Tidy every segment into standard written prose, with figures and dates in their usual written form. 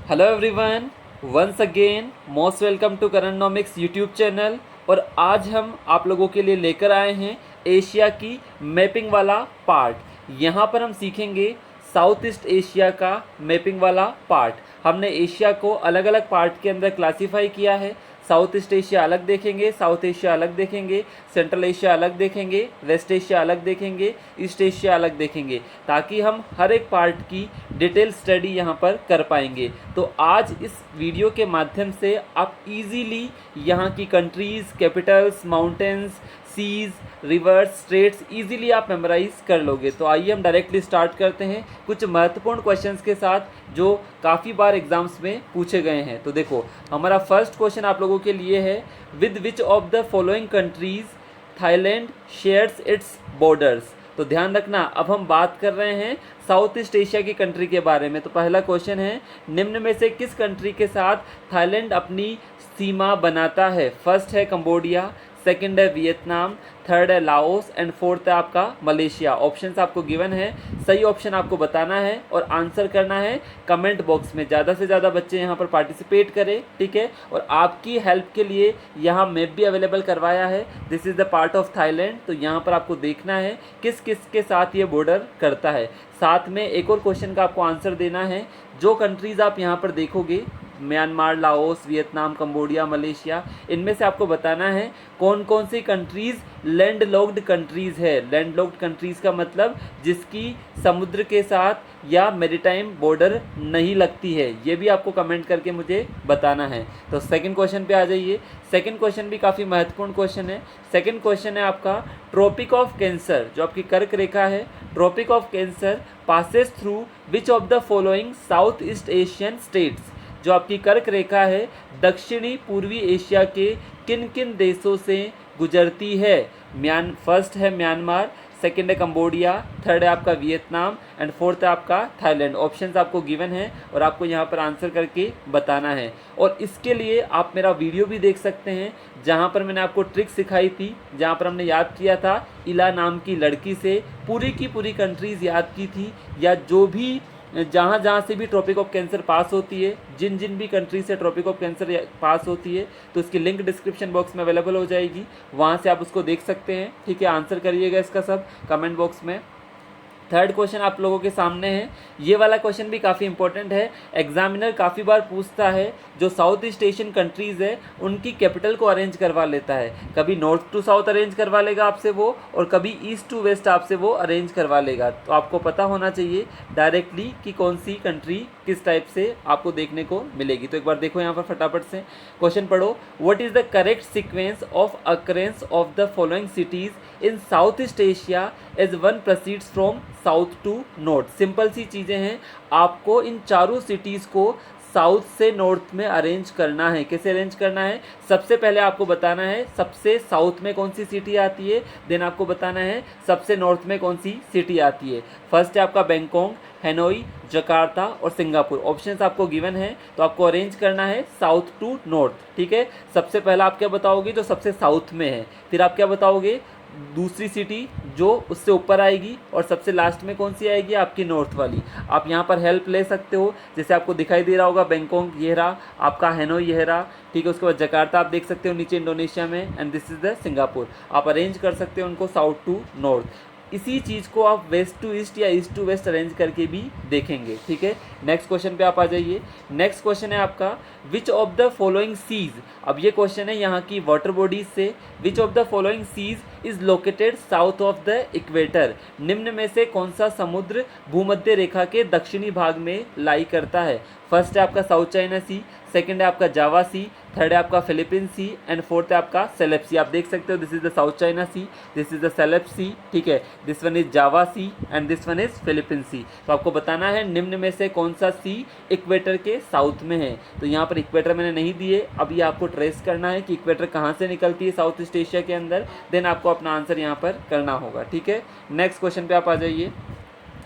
Hello everyone, once again most welcome to करनोमिक्स YouTube channel. और आज हम आप लोगों के लिए लेकर आए हैं एशिया की मैपिंग वाला पार्ट। यहाँ पर हम सीखेंगे साउथ ईस्ट एशिया का मैपिंग वाला पार्ट। हमने एशिया को अलग अलग पार्ट के अंदर क्लासीफाई किया है। साउथ ईस्ट एशिया अलग देखेंगे, साउथ एशिया अलग देखेंगे, सेंट्रल एशिया अलग देखेंगे, वेस्ट एशिया अलग देखेंगे, ईस्ट एशिया अलग देखेंगे, ताकि हम हर एक पार्ट की डिटेल स्टडी यहाँ पर कर पाएंगे। तो आज इस वीडियो के माध्यम से आप इजीली यहाँ की countries, capitals, mountains, seas, rivers, straits easily आप मेमोराइज कर लोगे। तो आइए हम डायरेक्टली स्टार्ट करते हैं कुछ महत्वपूर्ण क्वेश्चंस के साथ जो काफ़ी बार एग्जाम्स में पूछे गए हैं। तो देखो, हमारा फर्स्ट क्वेश्चन आप लोगों के लिए है, with which of the following countries Thailand shares it's borders. तो ध्यान रखना, अब हम बात कर रहे हैं साउथ ईस्ट एशिया की कंट्री के बारे में। तो पहला क्वेश्चन है, निम्न में से किस कंट्री के साथ थाईलैंड अपनी सीमा बनाता है? फर्स्ट है कंबोडिया, सेकंड है वियतनाम, थर्ड है लाओस एंड फोर्थ है आपका मलेशिया। ऑप्शंस आपको गिवन है, सही ऑप्शन आपको बताना है और आंसर करना है कमेंट बॉक्स में। ज़्यादा से ज़्यादा बच्चे यहाँ पर पार्टिसिपेट करें, ठीक है। और आपकी हेल्प के लिए यहाँ मैप भी अवेलेबल करवाया है। This is the part of Thailand. तो यहाँ पर आपको देखना है किस किस के साथ ये बॉर्डर करता है। साथ में एक और क्वेश्चन का आपको आंसर देना है। जो कंट्रीज़ आप यहाँ पर देखोगे, Myanmar, Laos, Vietnam, Cambodia, Malaysia, इनमें से आपको बताना है कौन कौन सी कंट्रीज़ लैंड लॉक्ड कंट्रीज़ है। लैंड लॉक्ड कंट्रीज़ का मतलब जिसकी समुद्र के साथ या मैरीटाइम बॉर्डर नहीं लगती है। ये भी आपको कमेंट करके मुझे बताना है। तो सेकंड क्वेश्चन पे आ जाइए। सेकंड क्वेश्चन भी काफ़ी महत्वपूर्ण क्वेश्चन है। सेकंड क्वेश्चन है आपका, ट्रॉपिक ऑफ कैंसर, जो आपकी कर्क रेखा है, tropic of cancer passes through which of the following South East Asian states. जो आपकी कर्क रेखा है दक्षिणी पूर्वी एशिया के किन किन देशों से गुजरती है? फर्स्ट है म्यांमार, सेकंड है कंबोडिया, थर्ड है आपका वियतनाम एंड फोर्थ है आपका थाईलैंड। ऑप्शंस आपको गिवन है और आपको यहाँ पर आंसर करके बताना है। और इसके लिए आप मेरा वीडियो भी देख सकते हैं, जहाँ पर मैंने आपको ट्रिक सिखाई थी, जहाँ पर हमने याद किया था इला नाम की लड़की से पूरी की पूरी कंट्रीज़ याद की थी, या जो भी जहाँ जहाँ से भी ट्रॉपिक ऑफ कैंसर पास होती है, जिन जिन भी कंट्री से ट्रॉपिक ऑफ कैंसर पास होती है, तो उसकी लिंक डिस्क्रिप्शन बॉक्स में अवेलेबल हो जाएगी, वहाँ से आप उसको देख सकते हैं, ठीक है। आंसर करिएगा इसका सब कमेंट बॉक्स में। थर्ड क्वेश्चन आप लोगों के सामने है। ये वाला क्वेश्चन भी काफ़ी इंपॉर्टेंट है। एग्जामिनर काफ़ी बार पूछता है, जो साउथ ईस्ट एशियन कंट्रीज़ है उनकी कैपिटल को अरेंज करवा लेता है। कभी नॉर्थ टू साउथ अरेंज करवा लेगा आपसे वो, और कभी ईस्ट टू वेस्ट आपसे वो अरेंज करवा लेगा। तो आपको पता होना चाहिए डायरेक्टली कि कौन सी कंट्री किस टाइप से आपको देखने को मिलेगी। तो एक बार देखो यहाँ पर फटाफट से क्वेश्चन पढ़ो। What is the correct sequence of occurrence of the following cities in South East Asia as one proceeds from south to north. Simple सी चीज़ें हैं, आपको इन चारों सिटीज़ को साउथ से नॉर्थ में अरेंज करना है। कैसे अरेंज करना है? सबसे पहले आपको बताना है सबसे साउथ में कौन सी सिटी आती है, देन आपको बताना है सबसे नॉर्थ में कौन सी सिटी आती है। फर्स्ट है आपका बैंकॉक, हैनोई, जकार्ता और सिंगापुर। ऑप्शंस आपको गिवन है, तो आपको अरेंज करना है साउथ टू नॉर्थ, ठीक है। सबसे पहला आप क्या बताओगे? जो सबसे साउथ में है। फिर आप क्या बताओगे? दूसरी सिटी जो उससे ऊपर आएगी, और सबसे लास्ट में कौन सी आएगी? आपकी नॉर्थ वाली। आप यहाँ पर हेल्प ले सकते हो, जैसे आपको दिखाई दे रहा होगा बैंकॉक ये रहा, आपका हैनोई ये रहा, ठीक है। उसके बाद जकार्ता आप देख सकते हो नीचे इंडोनेशिया में, and this is the Singapore. आप अरेंज कर सकते हो उनको साउथ टू नॉर्थ। इसी चीज़ को आप वेस्ट टू ईस्ट या ईस्ट टू वेस्ट अरेंज करके भी देखेंगे, ठीक है। नेक्स्ट क्वेश्चन पे आप आ जाइए। नेक्स्ट क्वेश्चन है आपका, which of the following seas. अब ये क्वेश्चन है यहाँ की वाटर बॉडीज से। Which of the following seas is located south of the equator. निम्न में से कौन सा समुद्र भूमध्य रेखा के दक्षिणी भाग में लाई करता है? फर्स्ट है आपका साउथ चाइना सी, सेकंड है आपका जावा सी, थर्ड है आपका फिलीपीन सी एंड फोर्थ है आपका सेलेप सी। आप देख सकते हो this is the South China Sea, this is the Celebes Sea, ठीक है। This one is Java Sea and this one is Philippine Sea. तो आपको बताना है निम्न में से कौन सा सी इक्वेटर के साउथ में है। तो यहाँ पर इक्वेटर मैंने नहीं दिए, अभी आपको ट्रेस करना है कि इक्वेटर कहाँ से निकलती है साउथ ईस्ट एशिया के अंदर, देन आपको अपना आंसर यहाँ पर करना होगा, ठीक है। नेक्स्ट क्वेश्चन पे आप आ जाइए।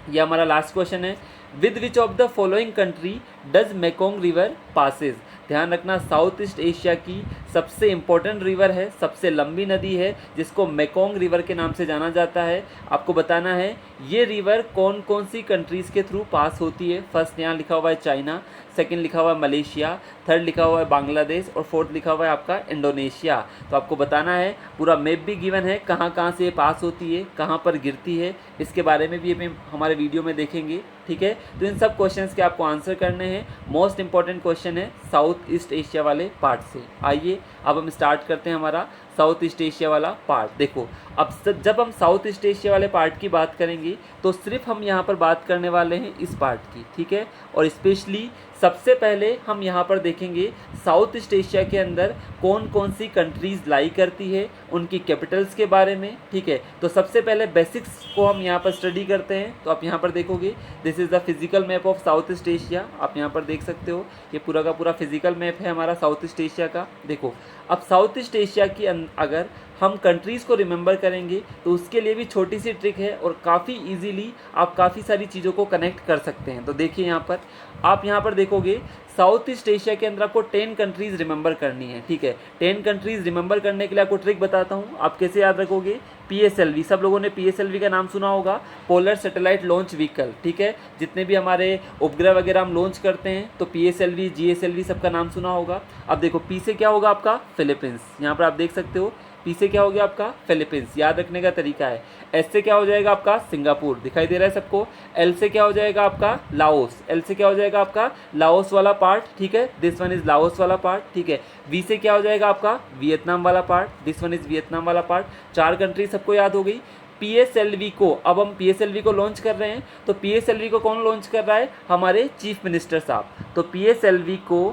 ये हमारा लास्ट क्वेश्चन है, with which of the following country does Mekong river passes. ध्यान रखना साउथ ईस्ट एशिया की सबसे इम्पोर्टेंट रिवर है, सबसे लंबी नदी है जिसको मेकोंग रिवर के नाम से जाना जाता है। आपको बताना है ये रिवर कौन कौन सी कंट्रीज़ के थ्रू पास होती है। फर्स्ट यहाँ लिखा हुआ है चाइना, सेकंड लिखा हुआ है मलेशिया, थर्ड लिखा हुआ है बांग्लादेश और फोर्थ लिखा हुआ है आपका इंडोनेशिया। तो आपको बताना है, पूरा मैप भी गिवन है कहाँ कहाँ से ये पास होती है, कहाँ पर गिरती है, इसके बारे में भी हम हमारे वीडियो में देखेंगे। ठीक है, तो इन सब क्वेश्चंस के आपको आंसर करने हैं। मोस्ट इंपॉर्टेंट क्वेश्चन है साउथ ईस्ट एशिया वाले पार्ट से। आइए अब हम स्टार्ट करते हैं हमारा साउथ ईस्ट एशिया वाला पार्ट। देखो अब जब हम साउथ ईस्ट एशिया वाले पार्ट की बात करेंगे तो सिर्फ हम यहाँ पर बात करने वाले हैं इस पार्ट की। ठीक है, और स्पेशली सबसे पहले हम यहाँ पर देखेंगे साउथ ईस्ट एशिया के अंदर कौन कौन सी कंट्रीज़ लाई करती है, उनकी कैपिटल्स के बारे में। ठीक है, तो सबसे पहले बेसिक्स को हम यहाँ पर स्टडी करते हैं। तो आप यहाँ पर देखोगे this is the physical map of South East Asia. आप यहाँ पर देख सकते हो ये पूरा का पूरा फिजिकल मैप है हमारा साउथ ईस्ट एशिया का। देखो अब साउथ ईस्ट एशिया की अगर हम कंट्रीज़ को रिमेंबर करेंगे तो उसके लिए भी छोटी सी ट्रिक है और काफ़ी इजीली आप काफ़ी सारी चीज़ों को कनेक्ट कर सकते हैं। तो देखिए यहाँ पर आप यहाँ पर देखोगे साउथ ईस्ट एशिया के अंदर आपको 10 कंट्रीज़ रिमेंबर करनी है। ठीक है, 10 कंट्रीज़ रिमेंबर करने के लिए आपको ट्रिक बताता हूँ। आप कैसे याद रखोगे, PSLV, सब लोगों ने PSLV का नाम सुना होगा, पोलर सैटेलाइट लॉन्च व्हीकल। ठीक है, जितने भी हमारे उपग्रह वगैरह हम लॉन्च करते हैं तो PSLV, GSLV सबका नाम सुना होगा। अब देखो P से क्या होगा आपका फिलीपींस, यहाँ पर आप देख सकते हो P से क्या हो गया आपका फिलीपींस, याद रखने का तरीका है। S से क्या हो जाएगा आपका सिंगापुर, दिखाई दे रहा है सबको। L से क्या हो जाएगा आपका लाओस, L से क्या हो जाएगा आपका लाओस वाला पार्ट। ठीक है, दिस वन इज लाओस वाला पार्ट। ठीक है, V से क्या हो जाएगा आपका वियतनाम वाला part, this one is Vietnam वाला पार्ट। 4 कंट्री सबको याद हो गई। PSLV को, अब हम PSLV को लॉन्च कर रहे हैं तो PSLV को कौन लॉन्च कर रहा है, हमारे चीफ मिनिस्टर साहब। तो PSLV को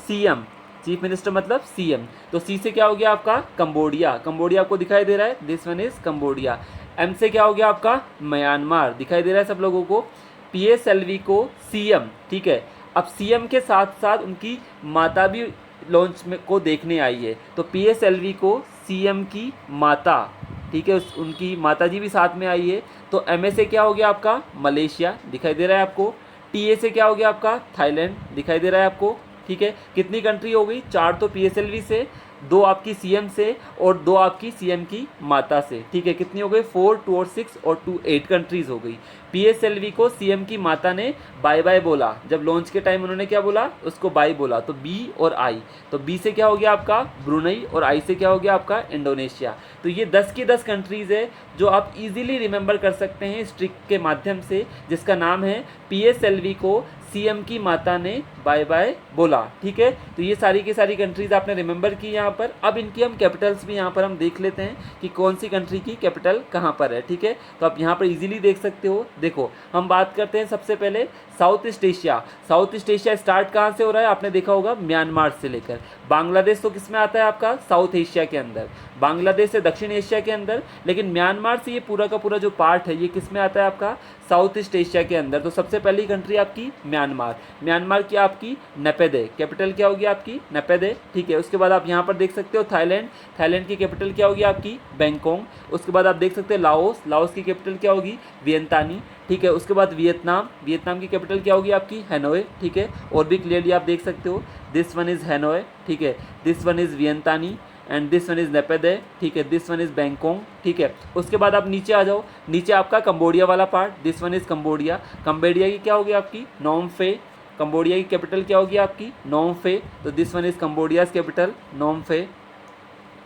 CM, चीफ मिनिस्टर मतलब CM। तो C से क्या हो गया आपका कंबोडिया, कंबोडिया आपको दिखाई दे रहा है, this one is Cambodia. M से क्या हो गया आपका म्यांमार, दिखाई दे रहा है सब लोगों को। PSLV को CM। ठीक है, अब CM के साथ साथ उनकी माता भी लॉन्च में को देखने आई है। तो PSLV को CM की माता, ठीक है, उनकी माता जी भी साथ में आई है। तो MA से क्या हो गया आपका मलेशिया, दिखाई दे रहा है आपको। TA से क्या हो गया आपका थाईलैंड, दिखाई दे रहा है आपको। ठीक है, कितनी कंट्री हो गई, 4 तो PSLV से, 2 आपकी CM से और 2 आपकी CM की माता से। ठीक है, कितनी हो गई 4, 2 और 6 और 2 8 कंट्रीज़ हो गई। PSLV को CM की माता ने बाय बाय बोला, जब लॉन्च के टाइम उन्होंने क्या बोला, उसको बाय बोला। तो B और I, तो B से क्या हो गया आपका ब्रुनई और I से क्या हो गया आपका इंडोनेशिया। तो ये 10 की 10 कंट्रीज़ है जो आप इजीली रिमेंबर कर सकते हैं इस ट्रिक के माध्यम से, जिसका नाम है PSLV को CM की माता ने बाय बाय बोला। ठीक है, तो ये सारी की सारी कंट्रीज़ आपने रिमेंबर की यहाँ पर। अब इनकी हम कैपिटल्स भी यहाँ पर हम देख लेते हैं कि कौन सी कंट्री की कैपिटल कहाँ पर है। ठीक है, तो आप यहाँ पर इजीली देख सकते हो। देखो हम बात करते हैं सबसे पहले south East Asia. South East Asia start कहाँ से हो रहा है, आपने देखा होगा म्यांमार से लेकर। बांग्लादेश तो किस में आता है आपका साउथ एशिया के अंदर, बांग्लादेश से दक्षिण एशिया के अंदर, लेकिन म्यांमार से ये पूरा का पूरा जो पार्ट है ये किस में आता है आपका साउथ ईस्ट एशिया के अंदर। तो सबसे पहली कंट्री आपकी म्यांमार, म्यांमार की आपकी नपेदे, कैपिटल क्या होगी आपकी नपेदे। ठीक है, उसके बाद आप यहाँ पर देख सकते हो थाईलैंड, थाईलैंड की कैपिटल क्या होगी आपकी बैंकॉक। उसके बाद आप देख सकते हैं लाओस, लाओस की कैपिटल क्या होगी वियंतानी। ठीक है, उसके बाद वियतनाम, वियतनाम की कैपिटल क्या होगी आपकी हैनोए। ठीक है, और भी क्लियरली आप देख सकते हो, दिस वन इज़ हैनोए। ठीक है, this one is Vientiane and this one is Naypyidaw. ठीक है, दिस वन इज़ बैंकॉक। ठीक है, उसके बाद आप नीचे आ जाओ, नीचे आपका कंबोडिया वाला part, this one is Cambodia. Cambodia की क्या होगी आपकी नोम फे, कंबोडिया की कैपिटल क्या होगी आपकी नोम फे। तो दिस वन इज़ कंबोडियाज कैपिटल नोम फे।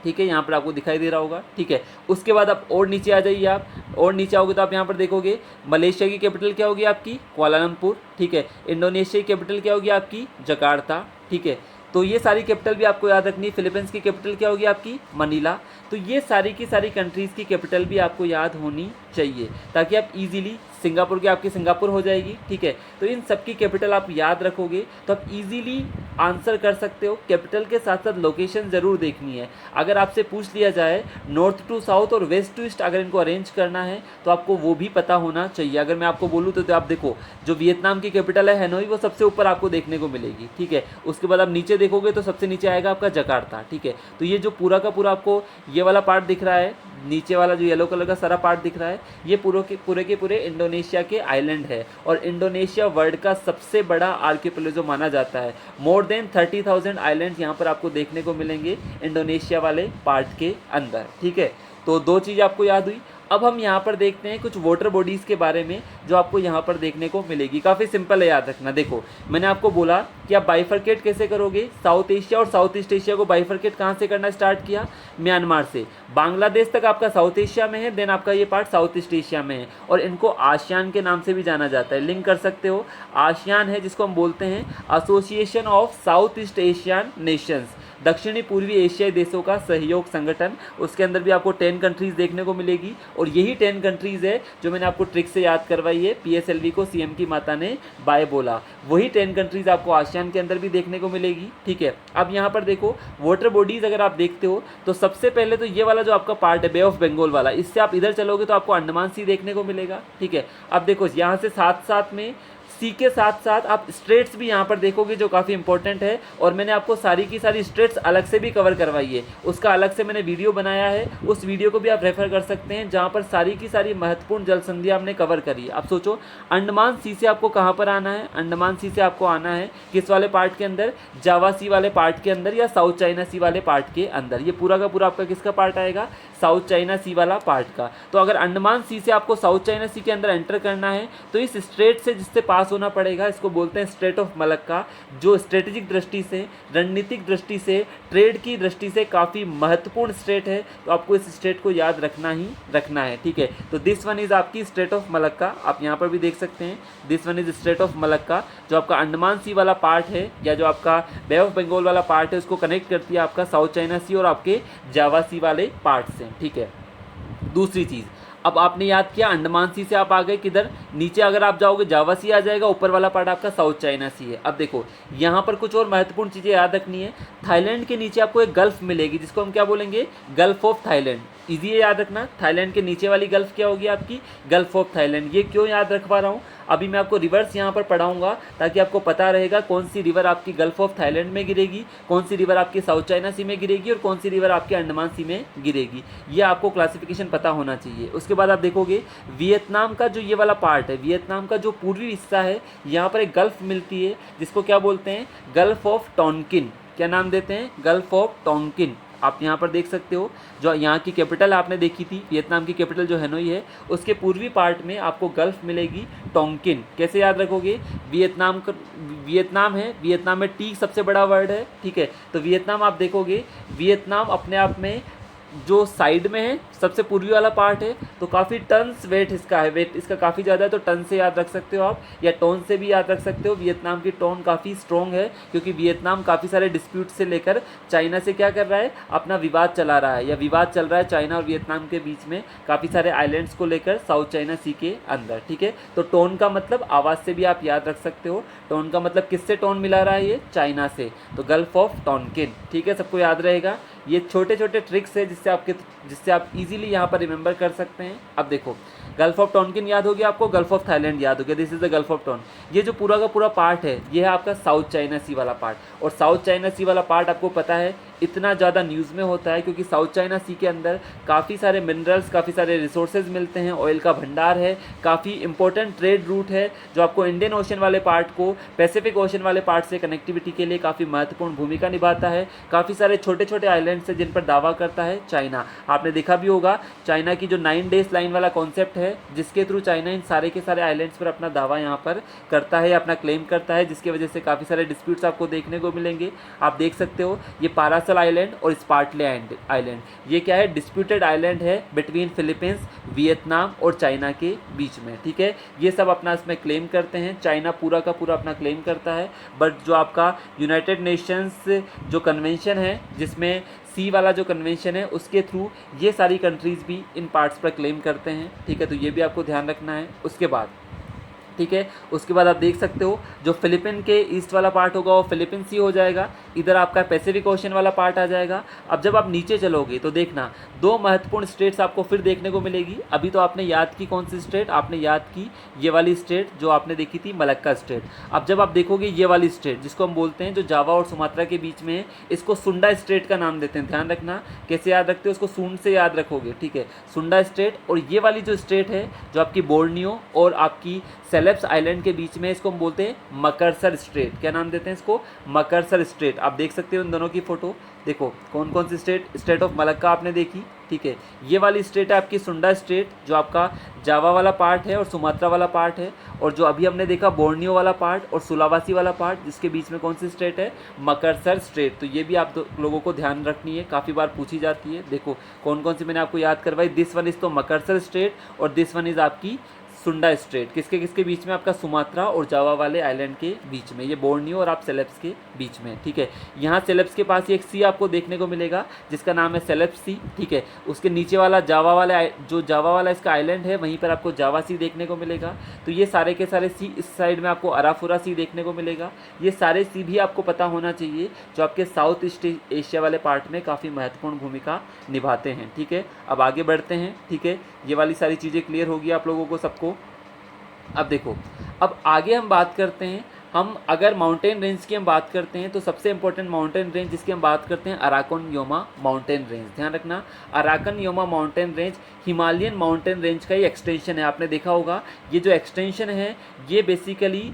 ठीक है, यहाँ पर आपको दिखाई दे रहा होगा। ठीक है, उसके बाद आप और नीचे आ जाइए, आप और नीचे आओगे तो आप यहाँ पर देखोगे मलेशिया की कैपिटल क्या होगी आपकी कुआलालंपुर। ठीक है, इंडोनेशिया की कैपिटल क्या होगी आपकी जकार्ता। ठीक है, तो ये सारी कैपिटल भी आपको याद रखनी है। फिलीपींस की कैपिटल क्या होगी आपकी मनीला। तो ये सारी की सारी कंट्रीज़ की कैपिटल भी आपको याद होनी चाहिए ताकि आप इजीली, सिंगापुर की आपकी सिंगापुर हो जाएगी। ठीक है, तो इन सब की कैपिटल आप याद रखोगे तो आप इजीली आंसर कर सकते हो। कैपिटल के साथ साथ लोकेशन ज़रूर देखनी है। अगर आपसे पूछ लिया जाए नॉर्थ टू साउथ और वेस्ट टू ईस्ट अगर इनको अरेंज करना है तो आपको वो भी पता होना चाहिए। अगर मैं आपको बोलूँ तो आप देखो जो वियतनाम की कैपिटल है हैनोई, वो सबसे ऊपर आपको देखने को मिलेगी। ठीक है, उसके बाद आप नीचे देखोगे तो सबसे नीचे आएगा आपका जकार्ता। ठीक है, तो ये जो पूरा का पूरा आपको ये वाला पार्ट दिख रहा है नीचे वाला जो येलो कलर का सारा पार्ट दिख रहा है ये पूरे के पूरे इंडोनेशिया के आइलैंड है और इंडोनेशिया वर्ल्ड का सबसे बड़ा आर्किपेलागो माना जाता है। मोर देन 30,000 आइलैंड्स यहाँ पर आपको देखने को मिलेंगे इंडोनेशिया वाले पार्ट के अंदर। ठीक है, तो दो चीज़ आपको याद हुई। अब हम यहाँ पर देखते हैं कुछ वाटर बॉडीज़ के बारे में जो आपको यहाँ पर देखने को मिलेगी। काफ़ी सिंपल है, याद रखना। देखो, मैंने आपको बोला कि आप बाइफरकेट कैसे करोगे। साउथ एशिया और साउथ ईस्ट एशिया को बाइफरकेट कहाँ से करना स्टार्ट किया? म्यांमार से। बांग्लादेश तक आपका साउथ एशिया में है, देन आपका ये पार्ट साउथ ईस्ट एशिया में है और इनको आसियान के नाम से भी जाना जाता है। लिंक कर सकते हो, आसियान है जिसको हम बोलते हैं association of South East Asian Nations, दक्षिणी पूर्वी एशियाई देशों का सहयोग संगठन। उसके अंदर भी आपको 10 कंट्रीज़ देखने को मिलेगी और यही 10 कंट्रीज़ है जो मैंने आपको ट्रिक से याद करवाई है। PSLV को CM की माता ने बाय बोला। वही 10 कंट्रीज़ आपको आसियान के अंदर भी देखने को मिलेगी। ठीक है, अब यहाँ पर देखो वाटर बॉडीज़ अगर आप देखते हो तो सबसे पहले तो ये वाला जो आपका पार्ट है बे ऑफ बंगाल वाला, इससे आप इधर चलोगे तो आपको अंडमान सी देखने को मिलेगा। ठीक है, अब देखो यहाँ से साथ साथ में सी के साथ साथ आप स्ट्रेट्स भी यहाँ पर देखोगे जो काफ़ी इंपॉर्टेंट है और मैंने आपको सारी की सारी स्ट्रेट्स अलग से भी कवर करवाई है। उसका अलग से मैंने वीडियो बनाया है, उस वीडियो को भी आप रेफर कर सकते हैं जहाँ पर सारी की सारी महत्वपूर्ण जल संधियाँ हमने कवर करी। आप सोचो अंडमान सी से आपको कहाँ पर आना है? अंडमान सी से आपको आना है किस वाले पार्ट के अंदर? जावा सी वाले पार्ट के अंदर या साउथ चाइना सी वाले पार्ट के अंदर। ये पूरा का पूरा आपका किसका पार्ट आएगा? साउथ चाइना सी वाला पार्ट का। तो अगर अंडमान सी से आपको साउथ चाइना सी के अंदर एंटर करना है तो इस स्ट्रेट से जिससे पास होना पड़ेगा इसको बोलते हैं स्ट्रेट ऑफ मलक्का, जो स्ट्रेटेजिक दृष्टि से, रणनीतिक दृष्टि से, ट्रेड की दृष्टि से काफ़ी महत्वपूर्ण स्ट्रेट है। तो आपको इस स्ट्रेट को याद रखना ही रखना है। ठीक है, तो दिस वन इज़ आपकी स्ट्रेट ऑफ मलक्का। आप यहाँ पर भी देख सकते हैं this one is straight of Malacca, जो आपका अंडमान सी वाला पार्ट है या जो आपका बे ऑफ बंगाल वाला पार्ट है उसको कनेक्ट करती है आपका साउथ चाइना सी और आपके जावा सी वाले पार्ट से। ठीक है, दूसरी चीज़, अब आपने याद किया अंडमान सी से आप आ गए किधर? नीचे अगर आप जाओगे जावा सी आ जाएगा, ऊपर वाला पार्ट आपका साउथ चाइना सी है। अब देखो यहाँ पर कुछ और महत्वपूर्ण चीज़ें याद रखनी है। थाईलैंड के नीचे आपको एक गल्फ मिलेगी जिसको हम क्या बोलेंगे? Gulf of Thailand. इजी है याद रखना। थाईलैंड के नीचे वाली गल्फ क्या होगी आपकी? Gulf of Thailand. ये क्यों याद रखवा रहा हूँ? अभी मैं आपको रिवर्स यहाँ पर पढ़ाऊंगा ताकि आपको पता रहेगा कौन सी रिवर आपकी गल्फ ऑफ थाईलैंड में गिरेगी, कौन सी रिवर आपकी साउथ चाइना सी में गिरेगी और कौन सी रिवर आपके अंडमान सी में गिरेगी। ये आपको क्लासिफिकेशन पता होना चाहिए। उसके बाद आप देखोगे वियतनाम का जो ये वाला पार्ट है, वियतनाम का जो पूर्वी हिस्सा है, यहाँ पर एक गल्फ मिलती है जिसको क्या बोलते हैं? Gulf of Tonkin. क्या नाम देते हैं? Gulf of Tonkin. आप यहाँ पर देख सकते हो जो यहाँ की कैपिटल आपने देखी थी, वियतनाम की कैपिटल जो हैनोई है, उसके पूर्वी पार्ट में आपको गल्फ मिलेगी टोंकिन। कैसे याद रखोगे? वियतनाम है, वियतनाम में टी सबसे बड़ा वर्ड है। ठीक है, तो वियतनाम आप देखोगे, वियतनाम अपने आप में जो साइड में है सबसे पूर्वी वाला पार्ट है तो काफ़ी टन्स वेट इसका है, वेट इसका काफ़ी ज़्यादा है तो टन से याद रख सकते हो आप या टोन से भी याद रख सकते हो। वियतनाम की टोन काफ़ी स्ट्रॉन्ग है क्योंकि वियतनाम काफ़ी सारे डिस्प्यूट से लेकर चाइना से क्या कर रहा है? अपना विवाद चला रहा है या विवाद चल रहा है चाइना और वियतनाम के बीच में काफ़ी सारे आइलैंड्स को लेकर साउथ चाइना सी के अंदर। ठीक है, तो टोन का मतलब आवाज़ से भी आप याद रख सकते हो। टोन का मतलब किससे टोन मिला रहा है? ये चाइना से, तो गल्फ ऑफ टोंकिन। ठीक है, सबको याद रहेगा। ये छोटे छोटे ट्रिक्स है जिससे आप इजीली यहाँ पर रिमेंबर कर सकते हैं। अब देखो गल्फ ऑफ टोंकिन याद हो गया आपको, गल्फ ऑफ थाईलैंड याद हो गया, this is the gulf of tone. ये जो पूरा का पूरा पार्ट है ये है आपका साउथ चाइना सी वाला पार्ट और साउथ चाइना सी वाला पार्ट आपको पता है इतना ज़्यादा न्यूज़ में होता है क्योंकि साउथ चाइना सी के अंदर काफ़ी सारे मिनरल्स, काफ़ी सारे रिसोर्सेज मिलते हैं, ऑयल का भंडार है, काफ़ी इंपॉर्टेंट ट्रेड रूट है जो आपको इंडियन ओशन वाले पार्ट को पैसिफिक ओशन वाले पार्ट से कनेक्टिविटी के लिए काफ़ी महत्वपूर्ण भूमिका निभाता है। काफ़ी सारे छोटे छोटे आइलैंड्स हैं जिन पर दावा करता है चाइना। आपने देखा भी होगा चाइना की जो 9 डेज लाइन वाला कॉन्सेप्ट है जिसके थ्रू चाइना इन सारे के सारे आइलैंड्स पर अपना दावा यहाँ पर करता है, अपना क्लेम करता है, जिसकी वजह से काफ़ी सारे डिस्प्यूट्स आपको देखने को मिलेंगे। आप देख सकते हो ये पारासल आइलैंड और स्पार्टले आइलैंड, ये क्या है? डिस्प्यूटेड आइलैंड है बिटवीन फिलीपींस, वियतनाम और चाइना के बीच में। ठीक है, ये सब अपना इसमें क्लेम करते हैं, चाइना पूरा का पूरा अपना क्लेम करता है। बट जो आपका यूनाइटेड नेशंस जो कन्वेंशन है जिसमें सी वाला जो कन्वेंशन है उसके थ्रू ये सारी कंट्रीज़ भी इन पार्ट्स पर क्लेम करते हैं। ठीक है, तो ये भी आपको ध्यान रखना है। उसके बाद ठीक है, उसके बाद आप देख सकते हो जो फिलीपीन के ईस्ट वाला पार्ट होगा वो फिलीपीन सी हो जाएगा, इधर आपका पैसिफिक ओशन वाला पार्ट आ जाएगा। अब जब आप नीचे चलोगे तो देखना दो महत्वपूर्ण स्टेट्स आपको फिर देखने को मिलेगी। अभी तो आपने याद की कौन सी स्टेट, आपने याद की ये वाली स्टेट जो आपने देखी थी मलक्का स्टेट। अब जब आप देखोगे ये वाली स्टेट जिसको हम बोलते हैं जो जावा और सुमात्रा के बीच में है, इसको सुंडा स्टेट का नाम देते हैं। ध्यान रखना कैसे याद रखते हो, उसको सूंड से याद रखोगे, ठीक है, सुंडा स्टेट। और ये वाली जो स्टेट है जो आपकी बोर्नियो और आपकी सेलेब्स आइलैंड के बीच में, इसको हम बोलते हैं मकरसर स्ट्रेट। क्या नाम देते हैं इसको? मकरसर स्ट्रेट। आप देख सकते हो इन दोनों की फोटो, देखो कौन कौन सी स्टेट, स्टेट ऑफ मलक्का आपने देखी, ठीक है। ये वाली स्टेट है आपकी सुंडा स्टेट जो आपका जावा वाला पार्ट है और सुमात्रा वाला पार्ट है। और जो अभी हमने देखा बोर्नियो वाला पार्ट और सुलावासी वाला पार्ट, जिसके बीच में कौन सी स्टेट है? मकरसर स्टेट। तो ये भी आप लोगों को ध्यान रखनी है, काफ़ी बार पूछी जाती है। देखो कौन कौन सी मैंने आपको याद करवाई, दिस वन इज़ तो मकरसर स्टेट और दिस वन इज़ आपकी सुंडा स्ट्रेट। किसके किसके बीच में? आपका सुमात्रा और जावा वाले आइलैंड के बीच में, ये बोर्नियो और आप सेलेब्स के बीच में, ठीक है। यहाँ सेलेब्स के पास एक सी आपको देखने को मिलेगा जिसका नाम है सेलेब्स सी, ठीक है। उसके नीचे वाला जावा वाला जो जावा वाला इसका आइलैंड है, वहीं पर आपको जावा सी देखने को मिलेगा। तो ये सारे के सारे सी, इस साइड में आपको अराफुरा सी देखने को मिलेगा। ये सारे सी भी आपको पता होना चाहिए जो आपके साउथ ईस्ट एशिया वाले पार्ट में काफ़ी महत्वपूर्ण भूमिका निभाते हैं, ठीक है। अब आगे बढ़ते हैं, ठीक है। ये वाली सारी चीज़ें क्लियर होगी आप लोगों को सबको। अब देखो, अब आगे हम बात करते हैं, हम अगर माउंटेन रेंज की हम बात करते हैं तो सबसे इंपॉर्टेंट माउंटेन रेंज जिसकी हम बात करते हैं अराकन योमा माउंटेन रेंज। ध्यान रखना, Arakan Yoma mountain range Himalayan mountain range का ही एक्सटेंशन है। आपने देखा होगा ये जो एक्सटेंशन है ये बेसिकली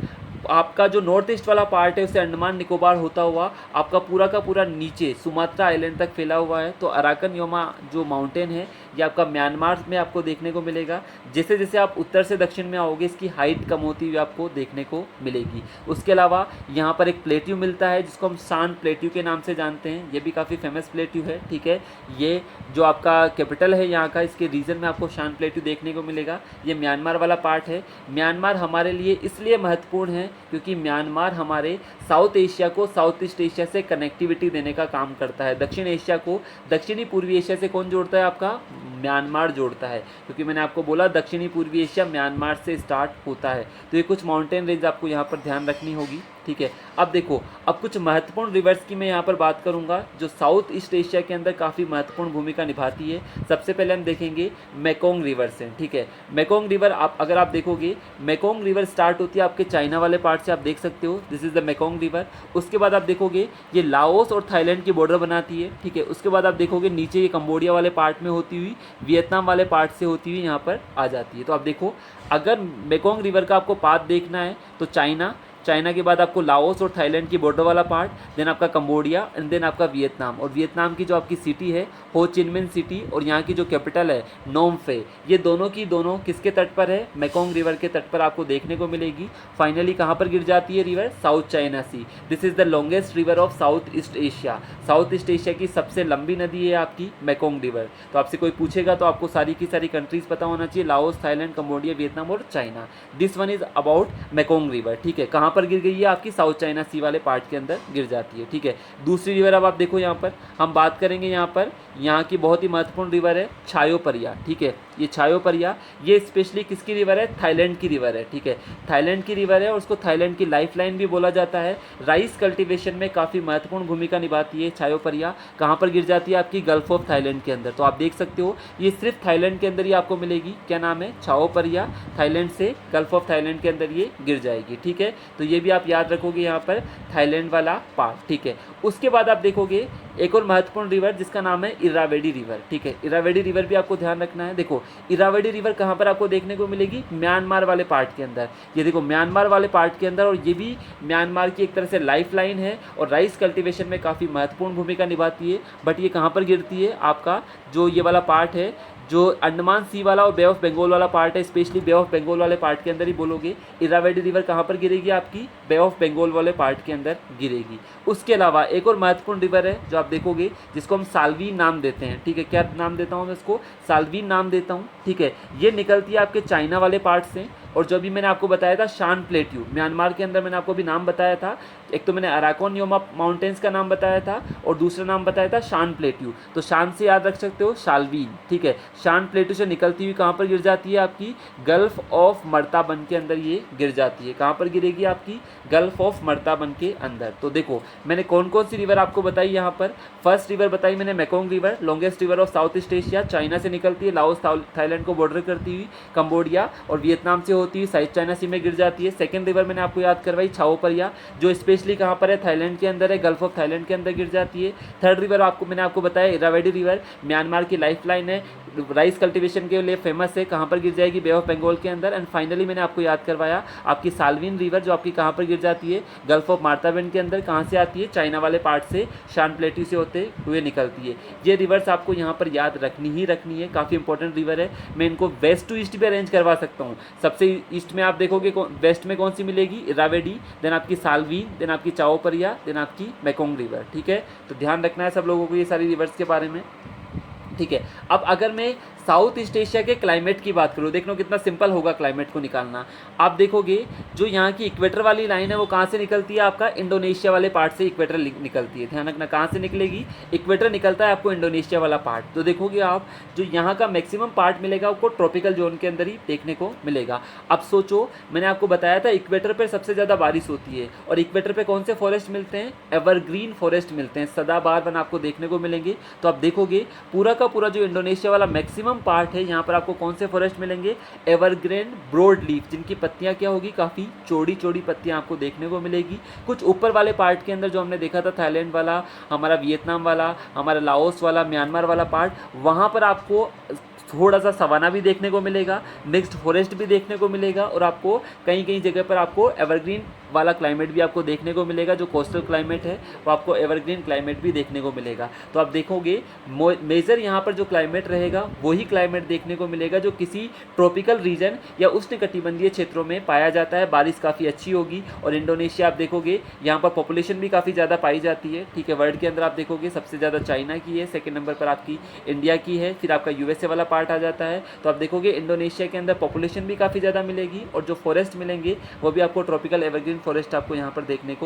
आपका जो नॉर्थ ईस्ट वाला पार्ट है उसे अंडमान निकोबार होता हुआ आपका पूरा का पूरा नीचे सुमात्रा आइलैंड तक फैला हुआ है। तो अराकन योमा जो माउंटेन है ये आपका म्यांमार में आपको देखने को मिलेगा। जैसे जैसे आप उत्तर से दक्षिण में आओगे इसकी हाइट कम होती हुई आपको देखने को मिलेगी। उसके अलावा यहाँ पर एक प्लेट्यू मिलता है जिसको हम शान प्लेट्यू के नाम से जानते हैं। ये भी काफ़ी फेमस प्लेट्यू है, ठीक है। ये जो आपका कैपिटल है यहाँ का, इसके रीजन में आपको शान प्लेट्यू देखने को मिलेगा। ये म्यांमार वाला पार्ट है। म्यांमार हमारे लिए इसलिए महत्वपूर्ण है क्योंकि म्यांमार हमारे साउथ एशिया को साउथ ईस्ट एशिया से कनेक्टिविटी देने का काम करता है। दक्षिण एशिया को दक्षिणी पूर्वी एशिया से कौन जोड़ता है? आपका म्यांमार जोड़ता है, क्योंकि मैंने आपको बोला दक्षिणी पूर्वी एशिया म्यांमार से स्टार्ट होता है। तो ये कुछ माउंटेन रेंज आपको यहाँ पर ध्यान रखनी होगी, ठीक है। अब देखो, अब कुछ महत्वपूर्ण रिवर्स की मैं यहाँ पर बात करूँगा जो साउथ ईस्ट एशिया के अंदर काफ़ी महत्वपूर्ण भूमिका निभाती है। सबसे पहले हम देखेंगे मेकोंग रिवर से, ठीक है। मेकोंग रिवर अगर आप देखोगे, मेकोंग रिवर स्टार्ट होती है आपके चाइना वाले पार्ट से, आप देख सकते हो, this is the Mekong river. उसके बाद आप देखोगे ये लाओस और थाईलैंड की बॉर्डर बनाती है, ठीक है। उसके बाद आप देखोगे नीचे ये कंबोडिया वाले पार्ट में होती हुई वियतनाम वाले पार्ट से होती हुई यहाँ पर आ जाती है। तो आप देखो, अगर मेकोंग रिवर का आपको पाथ देखना है तो चाइना के बाद आपको लाओस और थाईलैंड की बॉर्डर वाला पार्ट, देन आपका कंबोडिया एंड देन आपका वियतनाम। और वियतनाम की जो आपकी सिटी है हो चिन मिन सिटी और यहाँ की जो कैपिटल है नोम फे, ये दोनों की दोनों किसके तट पर है? मेकोंग रिवर के तट पर आपको देखने को मिलेगी। फाइनली कहाँ पर गिर जाती है river? South China Sea. This is the longest river of South East Asia. South East Asia की सबसे लंबी नदी है आपकी मेकोंग रिवर। तो आपसे कोई पूछेगा तो आपको सारी की सारी कंट्रीज पता होना चाहिए, लाओस, थाईलैंड, कंबोडिया, वियतनाम और China. This one is about Mekong river, ठीक है। कहाँ पर गिर गई है? आपकी साउथ चाइना सी वाले पार्ट के अंदर गिर जाती है, ठीक है। दूसरी रिवर अब आप देखो, यहाँ पर हम बात करेंगे, यहाँ की बहुत ही महत्वपूर्ण रिवर है छायोपरिया, ठीक है। ये छायोपरिया ये स्पेशली किसकी रिवर है? थाईलैंड की रिवर है, ठीक है। थाईलैंड की रिवर है और उसको थाईलैंड की लाइफलाइन भी बोला जाता है। राइस कल्टीवेशन में काफ़ी महत्वपूर्ण भूमिका निभाती है छायोपरिया। कहाँ पर गिर जाती है? आपकी गल्फ ऑफ थाईलैंड के अंदर। तो आप देख सकते हो ये सिर्फ थाईलैंड के अंदर ही आपको मिलेगी। क्या नाम है? छायोपरिया। थाईलैंड से गल्फ ऑफ थाईलैंड के अंदर ये गिर जाएगी, ठीक है। तो ये भी आप याद रखोगे यहाँ पर थाईलैंड वाला पार्ट, ठीक है। उसके बाद आप देखोगे एक और महत्वपूर्ण रिवर जिसका नाम है इरावेडी रिवर, ठीक है। इरावेडी रिवर भी आपको ध्यान रखना है। देखो, इरावेडी रिवर कहाँ पर आपको देखने को मिलेगी? म्यांमार वाले पार्ट के अंदर। ये देखो म्यांमार वाले पार्ट के अंदर, और ये भी म्यांमार की एक तरह से लाइफ लाइन है और राइस कल्टीवेशन में काफ़ी महत्वपूर्ण भूमिका निभाती है। बट ये कहाँ पर गिरती है? आपका जो ये वाला पार्ट है, जो अंडमान सी वाला और बे ऑफ बंगाल वाला पार्ट है, स्पेशली बे ऑफ बंगाल वाले पार्ट के अंदर ही बोलोगे। इरावेडी रिवर कहाँ पर गिरेगी? आपकी बे ऑफ बंगाल वाले पार्ट के अंदर गिरेगी। उसके अलावा एक और महत्वपूर्ण रिवर है जो आप देखोगे जिसको हम साल्वीन नाम देते हैं, ठीक है। क्या नाम देता हूँ मैं इसको? साल्वीन नाम देता हूँ, ठीक है। ये निकलती है आपके चाइना वाले पार्ट से और जो अभी मैंने आपको बताया था शान प्लेट्यू, म्यांमार के अंदर मैंने आपको अभी नाम बताया था, एक तो मैंने अराकोन योमा माउंटेन्स का नाम बताया था और दूसरा नाम बताया था शान प्लेट्यू। तो शान से याद रख सकते हो शाल्वीन, ठीक है। शान प्लेट्यू से निकलती हुई कहाँ पर गिर जाती है, आपकी गल्फ ऑफ मर्ताबन के अंदर ये गिर जाती है। कहाँ पर गिरेगी, आपकी गल्फ ऑफ मर्ताबन के अंदर। तो देखो मैंने कौन कौन सी रिवर आपको बताई यहाँ पर। फर्स्ट रिवर बताई मैंने Mekong river, longest river of South East Asia, China से निकलती है, लाओस थाईलैंड को बॉर्डर करती हुई कंबोडिया और वियतनाम से होती हुई साउथ चाइना सी में गिर जाती है। सेकंड रिवर मैंने आपको याद करवाई छाओ परिया, जो स्पेशली कहाँ पर है, थाईलैंड के अंदर है, गल्फ ऑफ थाईलैंड के अंदर गिर जाती है। थर्ड रिवर आपको मैंने आपको बताया इरावदी रिवर, म्यांमार की लाइफ लाइन है, राइस कल्टीवेशन के लिए फेमस है, कहाँ पर गिर जाएगी, बे ऑफ बंगाल के अंदर। एंड फाइनली मैंने आपको याद करवाया आपकी साल्विन रिवर, जो आपकी कहाँ पर गिर जाती है, गल्फ ऑफ मार्ताबेन के अंदर। कहाँ से आती है, चाइना वाले पार्ट से, शान प्लेट्यू से होते हुए निकलती है। ये रिवर्स आपको यहाँ पर याद रखनी ही रखनी है, काफ़ी इंपॉर्टेंट रिवर है। मैं इनको वेस्ट टू ईस्ट भी अरेंज करवा सकता हूँ। सबसे ईस्ट में आप देखोगे वेस्ट में कौन सी मिलेगी, इरावदी, देन आपकी साल्विन, देन आपकी चाओ परिया, देन आपकी मेकोंग रिवर, ठीक है। तो ध्यान रखना है सब लोगों को ये सारी रिवर्स के बारे में, ठीक है। अब अगर मैं साउथ ईस्ट एशिया के क्लाइमेट की बात करूँ, देख लो कितना सिंपल होगा क्लाइमेट को निकालना। आप देखोगे जो यहाँ की इक्वेटर वाली लाइन है वो कहाँ से निकलती है, आपका इंडोनेशिया वाले पार्ट से इक्वेटर निकलती है। ध्यान रखना कहाँ से निकलेगी, इक्वेटर निकलता है आपको इंडोनेशिया वाला पार्ट। तो देखोगे आप जो यहाँ का मैक्सिमम पार्ट मिलेगा आपको ट्रॉपिकल जोन के अंदर ही देखने को मिलेगा। अब सोचो मैंने आपको बताया था इक्वेटर पर सबसे ज़्यादा बारिश होती है और इक्वेटर पर कौन से फॉरेस्ट मिलते हैं, एवरग्रीन फॉरेस्ट मिलते हैं, सदाबहार वन आपको देखने को मिलेंगे। तो आप देखोगे पूरा का पूरा जो इंडोनेशिया वाला मैक्सिमम पार्ट है यहाँ पर आपको कौन से फॉरेस्ट मिलेंगे, एवरग्रीन ब्रॉड लीफ, जिनकी पत्तियाँ क्या होगी, काफ़ी चौड़ी चौड़ी पत्तियाँ आपको देखने को मिलेगी। कुछ ऊपर वाले पार्ट के अंदर जो हमने देखा था थाईलैंड वाला, हमारा वियतनाम वाला, हमारा लाओस वाला, म्यांमार वाला पार्ट, वहाँ पर आपको थोड़ा सा सवाना भी देखने को मिलेगा, मिक्स्ड फॉरेस्ट भी देखने को मिलेगा और आपको कहीं कहीं जगह पर आपको एवरग्रीन वाला क्लाइमेट भी आपको देखने को मिलेगा। जो कोस्टल क्लाइमेट है वो आपको एवरग्रीन क्लाइमेट भी देखने को मिलेगा। तो आप देखोगे मेजर यहाँ पर जो क्लाइमेट रहेगा वही क्लाइमेट देखने को मिलेगा जो किसी ट्रॉपिकल रीजन या उष्णकटिबंधीय क्षेत्रों में पाया जाता है। बारिश काफ़ी अच्छी होगी और इंडोनेशिया आप देखोगे यहाँ पर पॉपुलेशन भी काफ़ी ज़्यादा पाई जाती है, ठीक है। वर्ल्ड के अंदर आप देखोगे सबसे ज़्यादा चाइना की है, सेकेंड नंबर पर आपकी इंडिया की है, फिर आपका यूएसए वाला पार्ट आ जाता है। तो आप देखोगे इंडोनेशिया के अंदर पॉपुलेशन भी काफ़ी ज़्यादा मिलेगी और जो फॉरेस्ट मिलेंगे वो भी आपको ट्रॉपिकल एवरग्रीन फॉरेस्ट आपको यहाँ पर देखने को